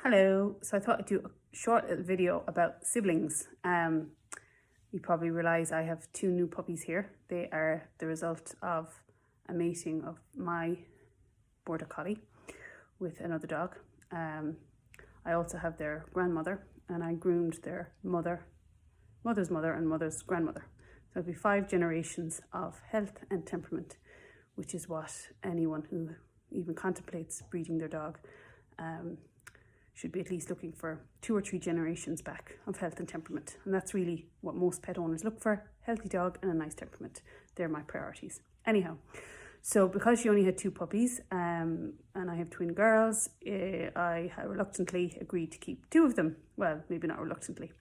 Hello, so I thought I'd do a short little video about siblings. You probably realise I have two new puppies here. They are the result of a mating of my border collie with another dog. I also have their grandmother, and I groomed their mother's mother and mother's grandmother. So it'll be 5 generations of health and temperament, which is what anyone who even contemplates breeding their dog should be at least looking for 2 or 3 generations back of health and temperament. And that's really what most pet owners look for: healthy dog and a nice temperament. They're my priorities. Anyhow, so because she only had 2 puppies and I have twin girls, I reluctantly agreed to keep 2 of them. Well, maybe not reluctantly.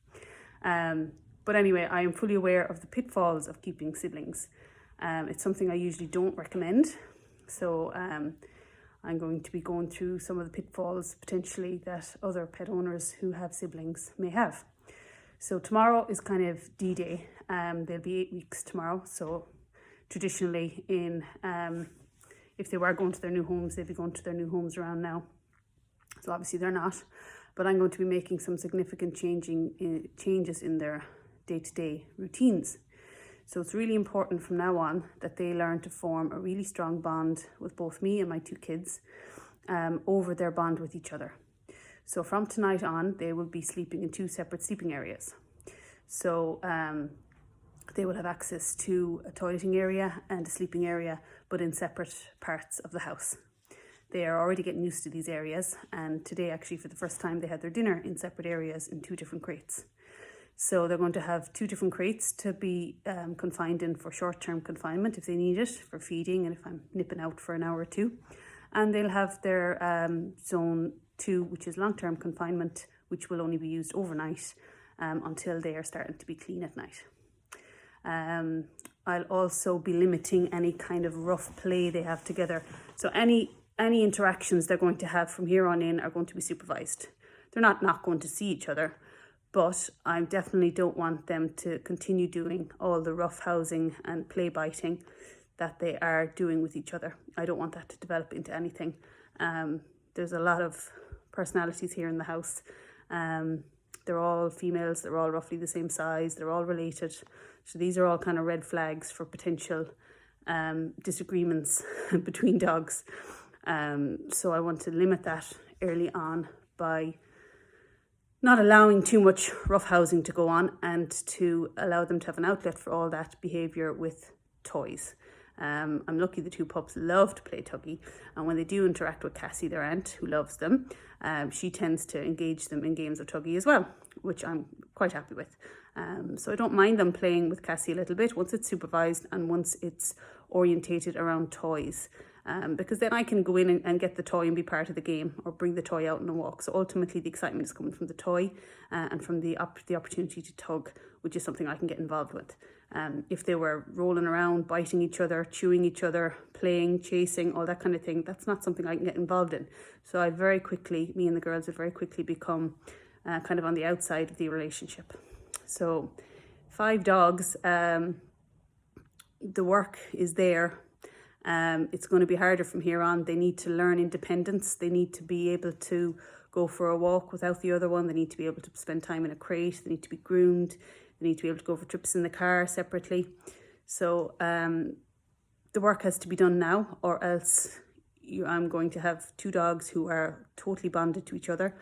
But anyway, I am fully aware of the pitfalls of keeping siblings. It's something I usually don't recommend. So I'm going to be going through some of the pitfalls potentially that other pet owners who have siblings may have. So tomorrow is kind of D-Day. They'll be 8 weeks tomorrow. So traditionally if they were going to their new homes, they'd be going to their new homes around now. So obviously they're not. But I'm going to be making some significant changes in their day-to-day routines. So it's really important from now on that they learn to form a really strong bond with both me and my 2 kids over their bond with each other. So from tonight on, they will be sleeping in 2 separate sleeping areas. So they will have access to a toileting area and a sleeping area, but in separate parts of the house. They are already getting used to these areas, and today actually for the first time they had their dinner in separate areas in 2 different crates. So they're going to have 2 different crates to be confined in for short-term confinement if they need it, for feeding and if I'm nipping out for an hour or 2. And they'll have their zone 2, which is long-term confinement, which will only be used overnight until they are starting to be clean at night. I'll also be limiting any kind of rough play they have together. So any interactions they're going to have from here on in are going to be supervised. They're not going to see each other, but I definitely don't want them to continue doing all the rough housing and play biting that they are doing with each other. I don't want that to develop into anything. There's a lot of personalities here in the house. They're all females, they're all roughly the same size, they're all related. So these are all kind of red flags for potential disagreements between dogs. So I want to limit that early on by not allowing too much rough housing to go on, and to allow them to have an outlet for all that behaviour with toys. I'm lucky the 2 pups love to play tuggy, and when they do interact with Cassie, their aunt, who loves them, she tends to engage them in games of tuggy as well, which I'm quite happy with. So I don't mind them playing with Cassie a little bit once it's supervised and once it's orientated around toys. Because then I can go in and get the toy and be part of the game, or bring the toy out on a walk. So ultimately the excitement is coming from the toy and from the opportunity to tug, which is something I can get involved with. If they were rolling around, biting each other, chewing each other, playing, chasing, all that kind of thing, that's not something I can get involved in. So me and the girls would very quickly become kind of on the outside of the relationship. So 5 dogs, the work is there. It's going to be harder from here on. They need to learn independence. They need to be able to go for a walk without the other one. They need to be able to spend time in a crate. They need to be groomed. They need to be able to go for trips in the car separately. So the work has to be done now, or else I'm going to have 2 dogs who are totally bonded to each other,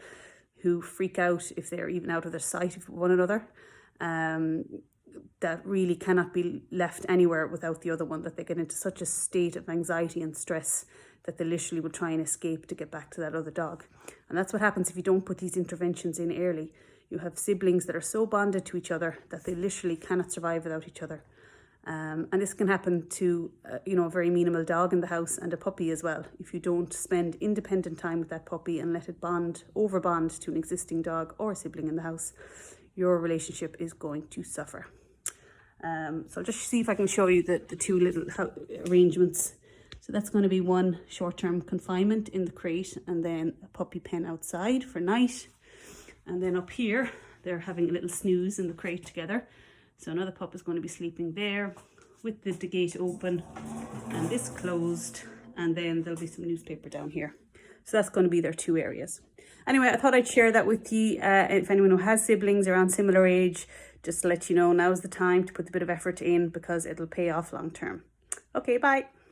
who freak out if they're even out of their sight of one another. That really cannot be left anywhere without the other one, that they get into such a state of anxiety and stress that they literally will try and escape to get back to that other dog. And that's what happens if you don't put these interventions in early. You have siblings that are so bonded to each other that they literally cannot survive without each other. And this can happen to a very minimal dog in the house and a puppy as well. If you don't spend independent time with that puppy and let it over bond to an existing dog or a sibling in the house, your relationship is going to suffer. So I'll just see if I can show you the 2 little arrangements. So that's going to be 1 short-term confinement in the crate, and then a puppy pen outside for night. And then up here, they're having a little snooze in the crate together. So another pup is going to be sleeping there with the gate open and this closed, and then there'll be some newspaper down here. So that's going to be their two areas. Anyway, I thought I'd share that with you. If anyone who has siblings around similar age, just to let you know, now's the time to put a bit of effort in because it'll pay off long term. Okay, bye.